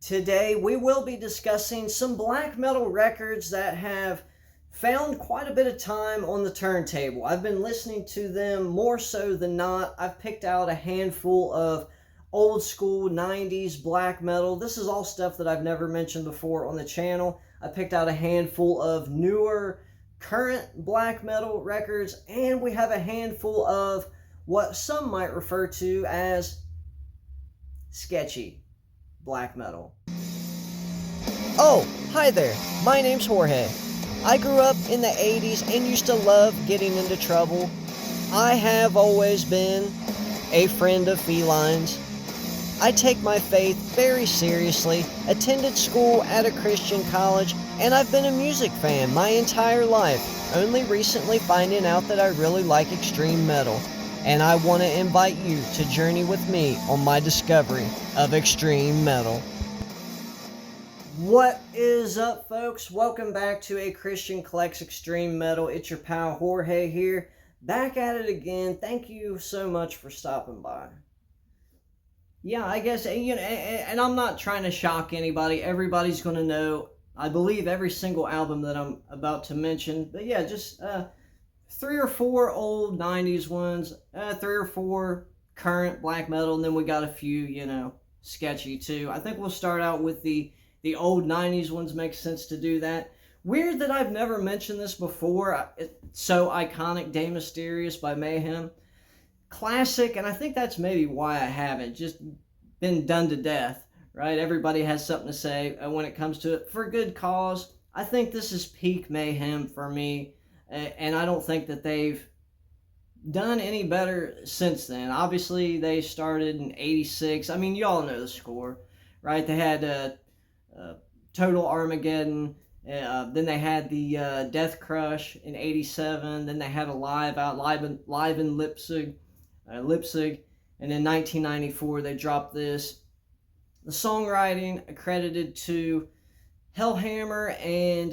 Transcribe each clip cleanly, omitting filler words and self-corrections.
Today we will be discussing some black metal records that have found quite a bit of time on the turntable. I've been listening to them more so than not. I've picked out a handful of old school 90s black metal. This is all stuff that I've never mentioned before on the channel. I picked out a handful of newer current black metal records, and we have a handful of what some might refer to as sketchy black metal. Oh, hi there. My name's Jorge. I grew up in the 80s and used to love getting into trouble. I have always been a friend of felines. I take my faith very seriously, attended school at a Christian college, and I've been a music fan my entire life, only recently finding out that I really like extreme metal. And I want to invite you to journey with me on my discovery of extreme metal. What is up, folks? Welcome back to A Christian Collects Extreme Metal. It's your pal Jorge here, back at it again. Thank you so much for stopping by. Yeah, I guess, and I'm not trying to shock anybody. Everybody's going to know, I believe, every single album that I'm about to mention. But yeah, just 3 or 4 old 90s ones, 3 or 4 current black metal, and then we got a few, sketchy too. I think we'll start out with the old 90s ones. Makes sense to do that. Weird that I've never mentioned this before. It's so iconic, De Mysterious by Mayhem. Classic, and I think that's maybe why I haven't. Just been done to death, right? Everybody has something to say when it comes to it, for good cause. I think this is peak Mayhem for me, and I don't think that they've done any better since then. Obviously, they started in 86. I mean, you all know the score, right? They had Total Armageddon, then they had the Death Crush in 87, then they had a live in Leipzig, and in 1994 they dropped this. The songwriting accredited to Hellhammer and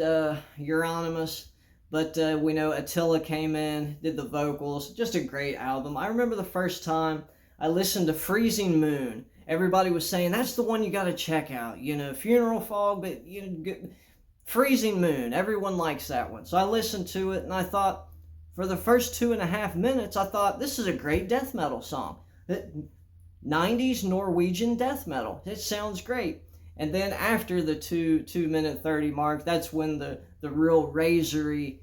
Euronymous, but we know Attila came in, did the vocals. Just a great album. I remember the first time I listened to Freezing Moon. Everybody was saying, that's the one you got to check out. Funeral Fog, but Freezing Moon. Everyone likes that one. So I listened to it, and I thought, for the first 2.5 minutes, I thought, this is a great death metal song. 90s Norwegian death metal. It sounds great. And then after the 2-minute 30 mark, that's when the real razory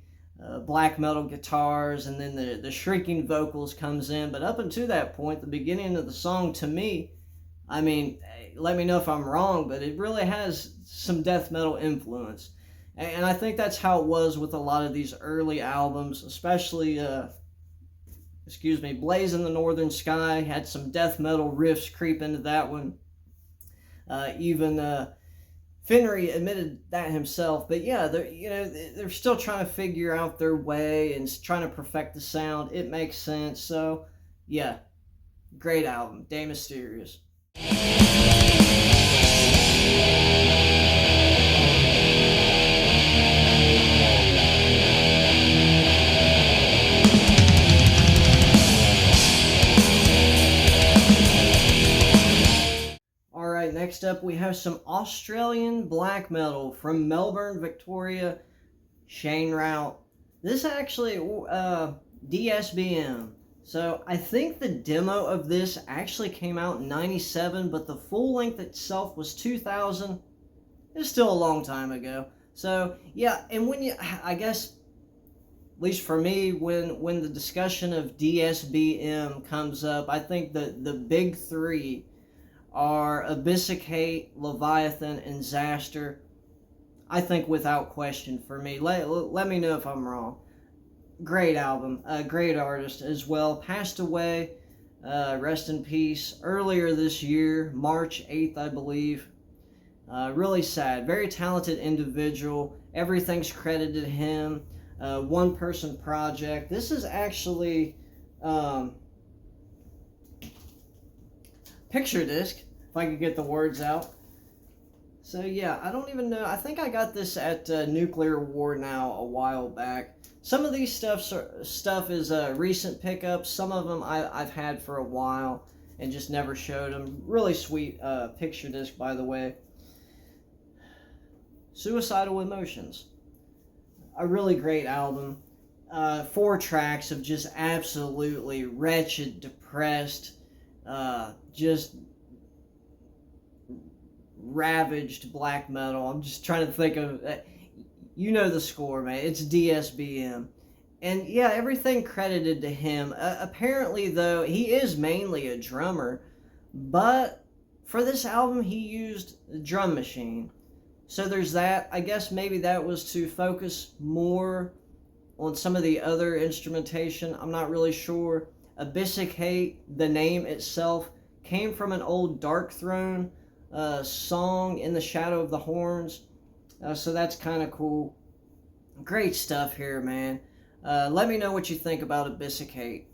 black metal guitars and then the shrieking vocals comes in. But up until that point, the beginning of the song, to me, I mean, let me know if I'm wrong, but it really has some death metal influence. And I think that's how it was with a lot of these early albums, especially, Blaze in the Northern Sky had some death metal riffs creep into that one. Even Finnery admitted that himself. But yeah, they're still trying to figure out their way and trying to perfect the sound. It makes sense. So yeah, great album, De Mysterious. Alright, next up we have some Australian black metal from Melbourne, Victoria, Shane Rout. This actually, DSBM. So I think the demo of this actually came out in 97, but the full length itself was 2000. It's still a long time ago. So yeah, and I guess, at least for me, when the discussion of DSBM comes up, I think the big three are Abyssicate, Leviathan, and Zaster. I think without question for me. Let me know if I'm wrong. Great album, great artist as well. Passed away, rest in peace, earlier this year, March 8th, I believe. Really sad. Very talented individual. Everything's credited to him. One-person project. This is actually picture disc, if I could get the words out. So yeah, I don't even know. I think I got this at Nuclear War Now a while back. Some of these stuff is recent pickups. Some of them I've had for a while and just never showed them. Really sweet picture disc, by the way. Suicidal Emotions. A really great album. 4 tracks of just absolutely wretched, depressed, just ravaged black metal. I'm just trying to think of, you know the score, man. It's DSBM. And yeah, everything credited to him. Apparently, though, he is mainly a drummer, but for this album, he used a drum machine. So there's that. I guess maybe that was to focus more on some of the other instrumentation. I'm not really sure. Abyssicate, the name itself, came from an old Dark Throne song, In the Shadow of the Horns. So that's kind of cool. Great stuff here, man. Let me know what you think about Abyssicate.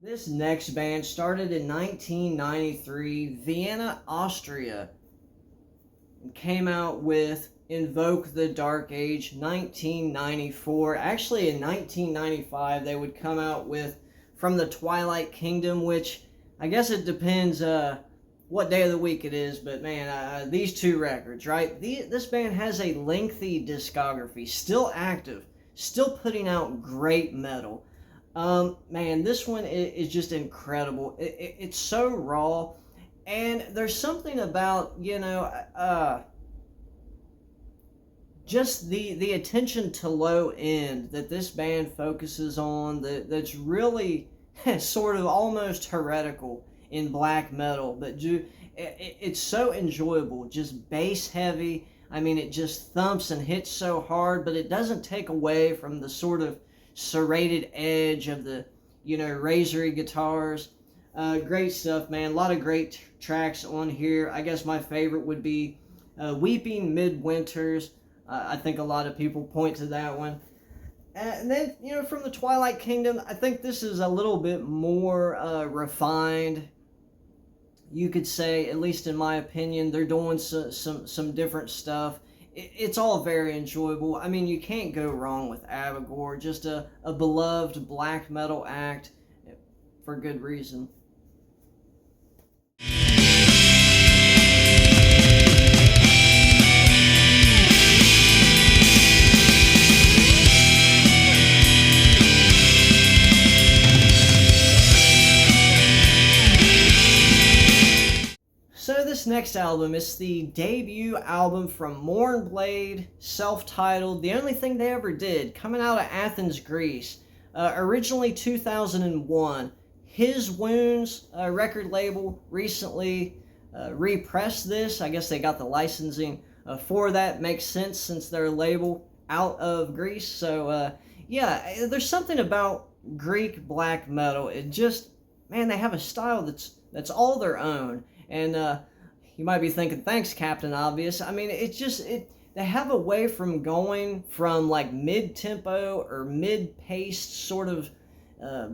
This next band started in 1993, Vienna, Austria, and came out with Invoke the Dark Age, 1994. Actually, in 1995, they would come out with From the Twilight Kingdom, which I guess it depends what day of the week it is, but man, these 2 records, right? This band has a lengthy discography, still active, still putting out great metal. Man, this one is just incredible. It's so raw, and there's something about, just the attention to low end that this band focuses on, that's really sort of almost heretical in black metal, but it's so enjoyable, just bass heavy. I mean, it just thumps and hits so hard, but it doesn't take away from the sort of serrated edge of the, razory guitars. Great stuff, man. A lot of great tracks on here. I guess my favorite would be Weeping Midwinters. I think a lot of people point to that one. And then, from the Twilight Kingdom, I think this is a little bit more refined. You could say, at least in my opinion, they're doing some different stuff. It's all very enjoyable. I mean, you can't go wrong with Abigor. Just a beloved black metal act for good reason. So this next album is the debut album from Mournblade, self-titled, the only thing they ever did, coming out of Athens, Greece. Originally 2001. His Wounds record label recently repressed this. I guess they got the licensing for that. Makes sense since they're a label out of Greece. So yeah, there's something about Greek black metal. It just, man, they have a style that's all their own. And you might be thinking, thanks, Captain Obvious. I mean, it's just, they have a way from going from like mid-tempo or mid-paced sort of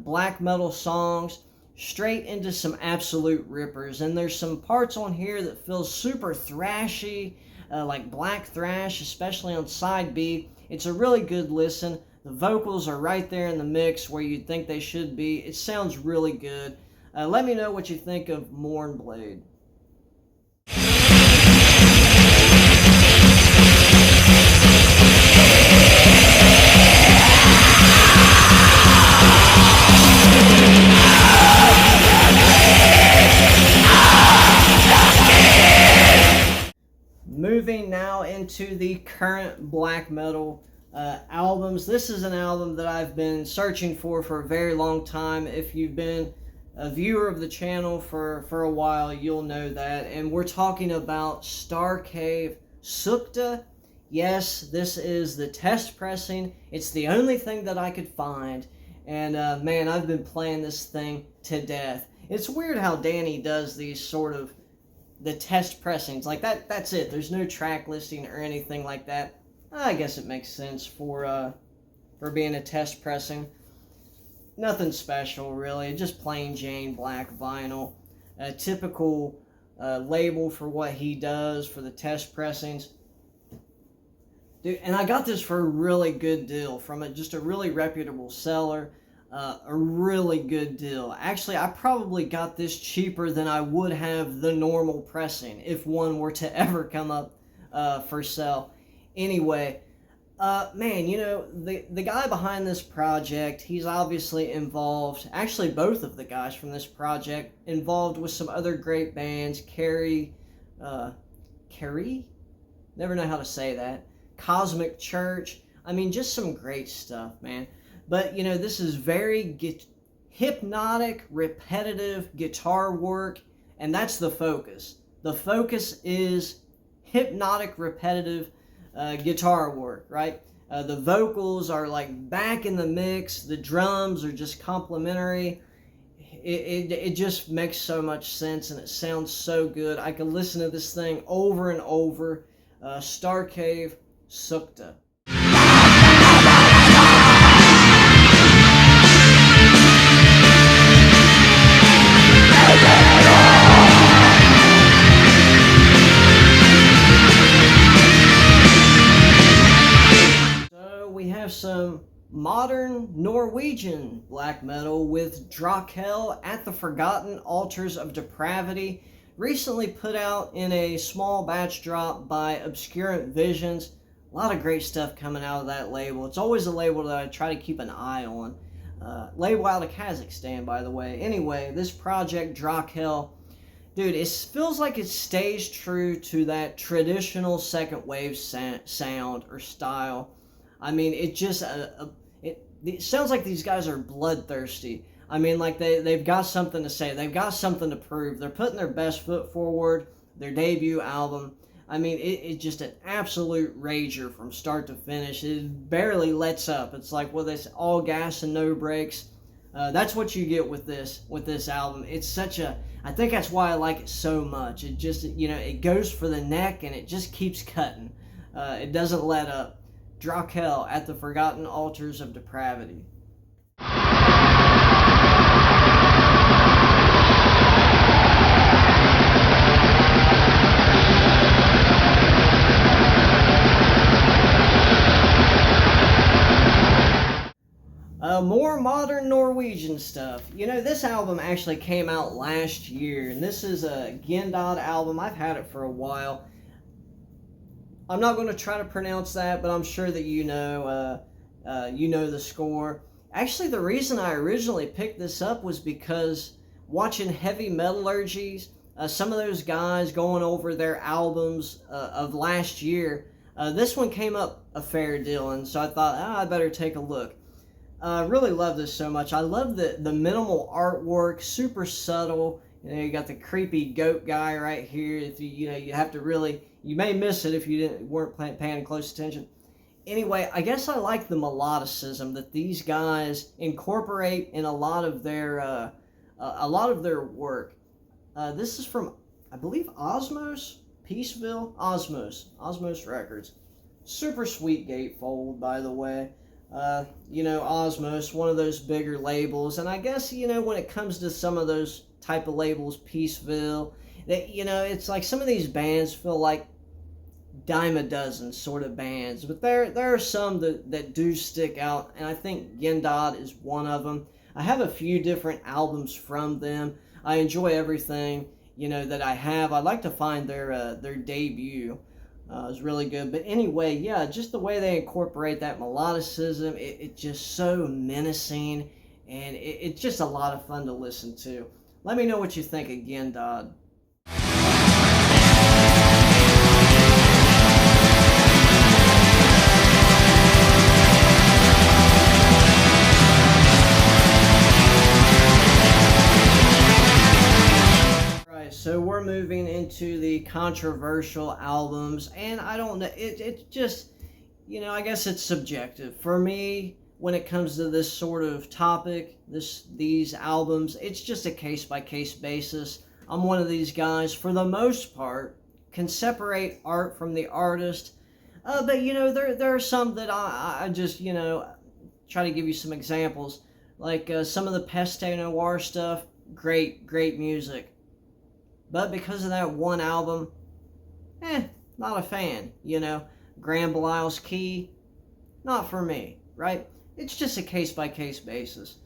black metal songs straight into some absolute rippers. And there's some parts on here that feel super thrashy, like black thrash, especially on side B. It's a really good listen. The vocals are right there in the mix where you'd think they should be. It sounds really good. Let me know what you think of Mournblade. Moving now into the current black metal albums. This is an album that I've been searching for a very long time. If you've been a viewer of the channel for a while, you'll know that. And we're talking about Starcave Sukta. Yes, this is the test pressing. It's the only thing that I could find. And man, I've been playing this thing to death. It's weird how Danny does these sort of the test pressings. Like that's it. There's no track listing or anything like that. I guess it makes sense for being a test pressing. Nothing special, really. Just plain Jane black vinyl. A typical label for what he does for the test pressings. Dude, and I got this for a really good deal from just a really reputable seller. A really good deal. Actually, I probably got this cheaper than I would have the normal pressing if one were to ever come up for sale. Anyway, man, the guy behind this project, he's obviously involved. Actually, both of the guys from this project involved with some other great bands. Carrie, never know how to say that. Cosmic Church. I mean, just some great stuff, man. But, this is very hypnotic, repetitive guitar work, and that's the focus. The focus is hypnotic, repetitive guitar work, right? The vocals are like back in the mix. The drums are just complementary. It just makes so much sense, and it sounds so good. I could listen to this thing over and over. Star Cave Sukta. So we have some modern Norwegian black metal with Drakel at the Forgotten Altars of Depravity, recently put out in a small batch drop by Obscurant Visions. A lot of great stuff coming out of that label. It's always a label that I try to keep an eye on. Label out of Kazakhstan, by the way. Anyway, this project, Drakel, dude, it feels like it stays true to that traditional second wave sound or style. I mean, it sounds like these guys are bloodthirsty. I mean, like they've got something to say. They've got something to prove. They're putting their best foot forward. Their debut album. I mean, it's just an absolute rager from start to finish. It barely lets up. It's like, well, it's all gas and no brakes. That's what you get with this album. It's such a, I think that's why I like it so much. It just, it goes for the neck and it just keeps cutting. It doesn't let up. Drakel at the Forgotten Altars of Depravity. More modern Norwegian stuff. This album actually came out last year, and this is a Gendad album. I've had it for a while. I'm not going to try to pronounce that, but I'm sure that you know the score. Actually, the reason I originally picked this up was because watching Heavy Metallurgies, some of those guys going over their albums of last year, this one came up a fair deal, and so I thought, I better take a look. Really love this so much. I love the minimal artwork, super subtle. You got the creepy goat guy right here. If you have to really, you may miss it if you weren't paying close attention. Anyway, I guess I like the melodicism that these guys incorporate in a lot of their work. This is from, I believe, Osmos Records. Super sweet gatefold, by the way. Osmos, one of those bigger labels, and I guess, when it comes to some of those type of labels, Peaceville, that, it's like some of these bands feel like dime a dozen sort of bands, but there are some that do stick out, and I think Gendad is one of them. I have a few different albums from them. I enjoy everything, that I have. I like to find their debut. Is really good. But anyway, yeah, just the way they incorporate that melodicism, it's just so menacing, and it's just a lot of fun to listen to. Let me know what you think again, Dodd. So we're moving into the controversial albums, and I don't know, it's just, I guess it's subjective. For me, when it comes to this sort of topic, these albums, it's just a case-by-case basis. I'm one of these guys, for the most part, can separate art from the artist, but, there are some that I just, try to give you some examples, like some of the Peste Noir stuff, great music. But because of that one album, not a fan, Grand Belial's Key, not for me, right? It's just a case-by-case basis.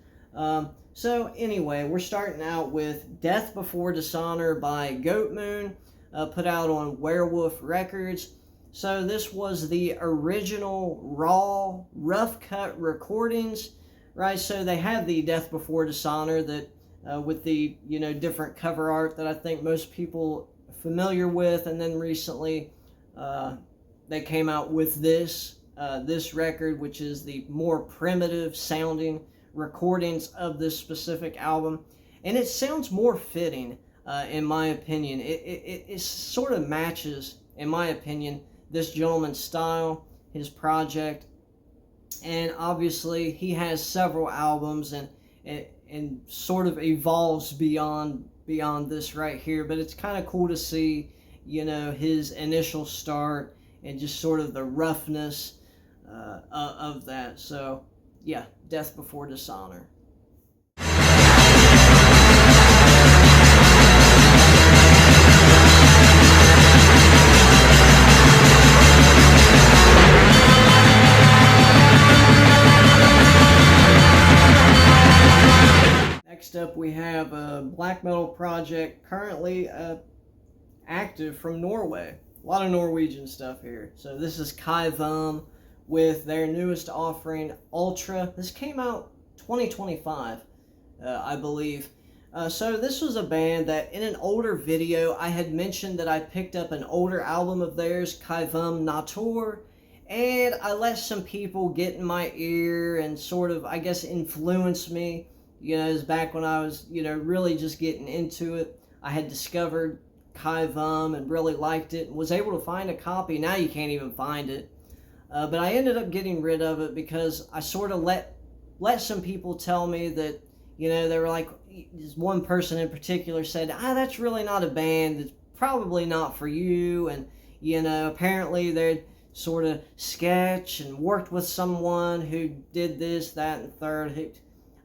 So anyway, we're starting out with Death Before Dishonor by Goat Moon, put out on Werewolf Records. So this was the original raw, rough cut recordings, right? So they have the Death Before Dishonor that with the different cover art that I think most people are familiar with, and then recently they came out with this record, which is the more primitive sounding recordings of this specific album, and it sounds more fitting in my opinion. It sort of matches, in my opinion, this gentleman's style, his project, and obviously he has several albums and sort of evolves beyond this right here, but it's kind of cool to see his initial start and just sort of the roughness of that. So yeah, Death Before Dishonor. Next up, we have a black metal project currently active from Norway. A lot of Norwegian stuff here. So this is Kaivum with their newest offering, Ultra. This came out 2025, I believe. So this was a band that in an older video, I had mentioned that I picked up an older album of theirs, Kaivum Natur, and I let some people get in my ear and sort of, I guess, influence me. It was back when I was, really just getting into it. I had discovered Kaivum and really liked it and was able to find a copy. Now you can't even find it. But I ended up getting rid of it because I sort of let some people tell me that, they were like, this one person in particular said, that's really not a band. It's probably not for you. And, apparently they'd sort of sketch and worked with someone who did this, that, and third.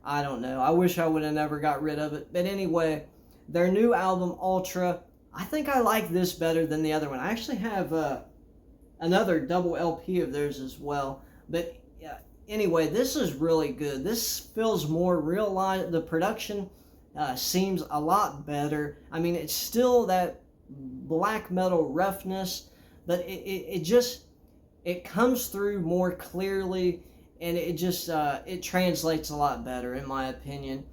I don't know. I wish I would have never got rid of it. But anyway, their new album, Ultra, I think I like this better than the other one. I actually have another double LP of theirs as well. But anyway, this is really good. This feels more real. The production seems a lot better. I mean, it's still that black metal roughness, but it comes through more clearly, and it translates a lot better, in my opinion.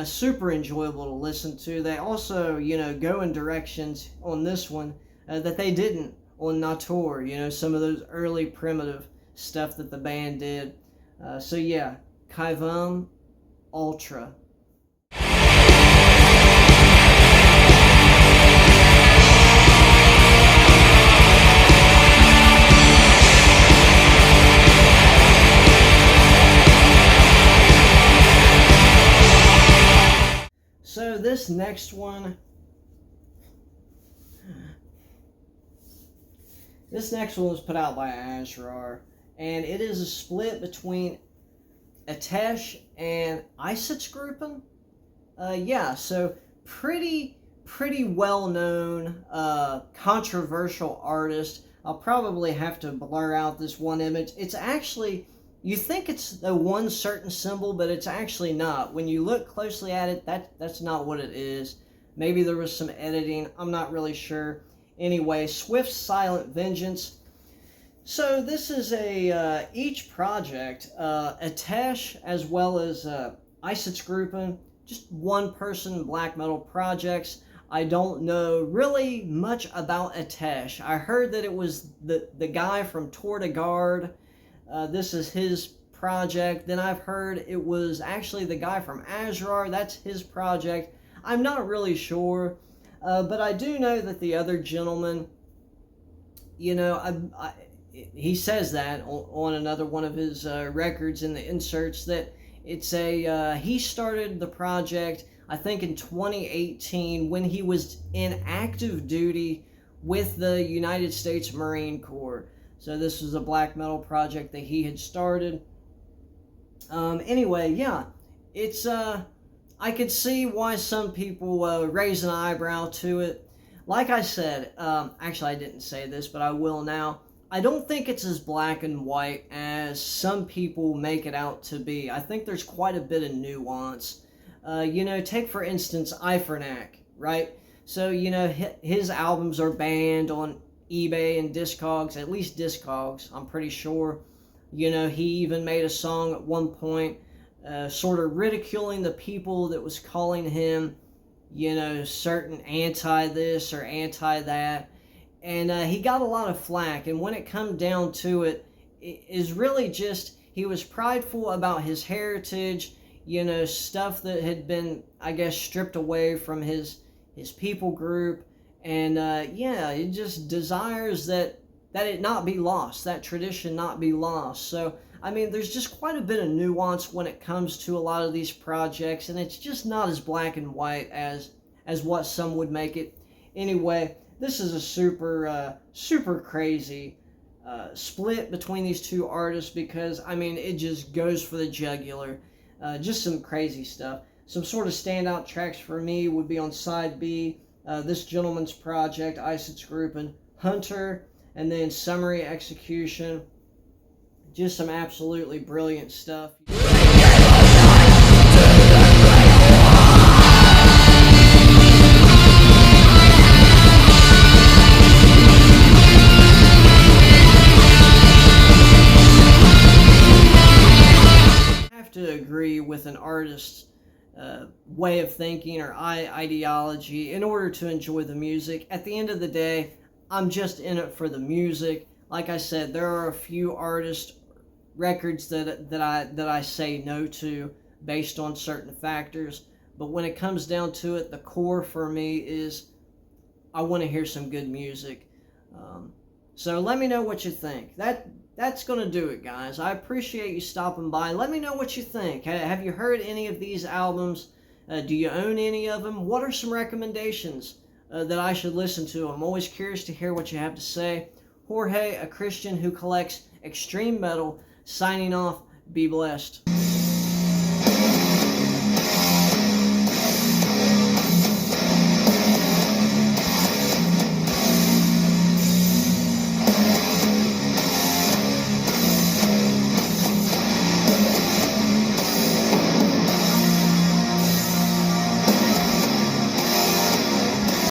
Super enjoyable to listen to. They also, go in directions on this one that they didn't on Natur, some of those early primitive stuff that the band did. So yeah, Kaivum Ultra. So this next one was put out by Azrar, and it is a split between Atesh and Einsatzgruppen. So pretty well-known, controversial artist. I'll probably have to blur out this one image. It's actually, you think it's the one certain symbol, but it's actually not. When you look closely at it, that's not what it is. Maybe there was some editing. I'm not really sure. Anyway, Swift Silent Vengeance. So this is each project, Atesh as well as Einsatzgruppen, just one-person black metal projects. I don't know really much about Atesh. I heard that it was the guy from Tour de Garde. This is his project. Then I've heard it was actually the guy from Azrar. That's his project. I'm not really sure. But I do know that the other gentleman, he says that on another one of his records in the inserts, that it's he started the project, I think, in 2018 when he was in active duty with the United States Marine Corps. So this was a black metal project that he had started. Anyway, yeah, it's I could see why some people raise an eyebrow to it. Like I said, actually I didn't say this, but I will now. I don't think it's as black and white as some people make it out to be. I think there's quite a bit of nuance. Take for instance Ifernac, right? So, his albums are banned on eBay and Discogs, at least Discogs, I'm pretty sure. He even made a song at one point sort of ridiculing the people that was calling him, certain anti this or anti that. And he got a lot of flack. And when it come down to it, it is really just he was prideful about his heritage, stuff that had been, I guess, stripped away from his people group. And it just desires that it not be lost, that tradition not be lost. So, I mean, there's just quite a bit of nuance when it comes to a lot of these projects, and it's just not as black and white as what some would make it. Anyway, this is a super crazy split between these two artists because, I mean, it just goes for the jugular. Just some crazy stuff. Some sort of standout tracks for me would be on side B, this gentleman's project, Isid's Group, and Hunter, and then Summary Execution. Just some absolutely brilliant stuff. To agree with an artist's way of thinking or ideology in order to enjoy the music. At the end of the day, I'm just in it for the music. Like I said, there are a few artist records that I say no to based on certain factors. But when it comes down to it, the core for me is I want to hear some good music. So let me know what you think. That's going to do it, guys. I appreciate you stopping by. Let me know what you think. Have you heard any of these albums? Do you own any of them? What are some recommendations that I should listen to? I'm always curious to hear what you have to say. Jorge, a Christian who collects extreme metal, signing off. Be blessed.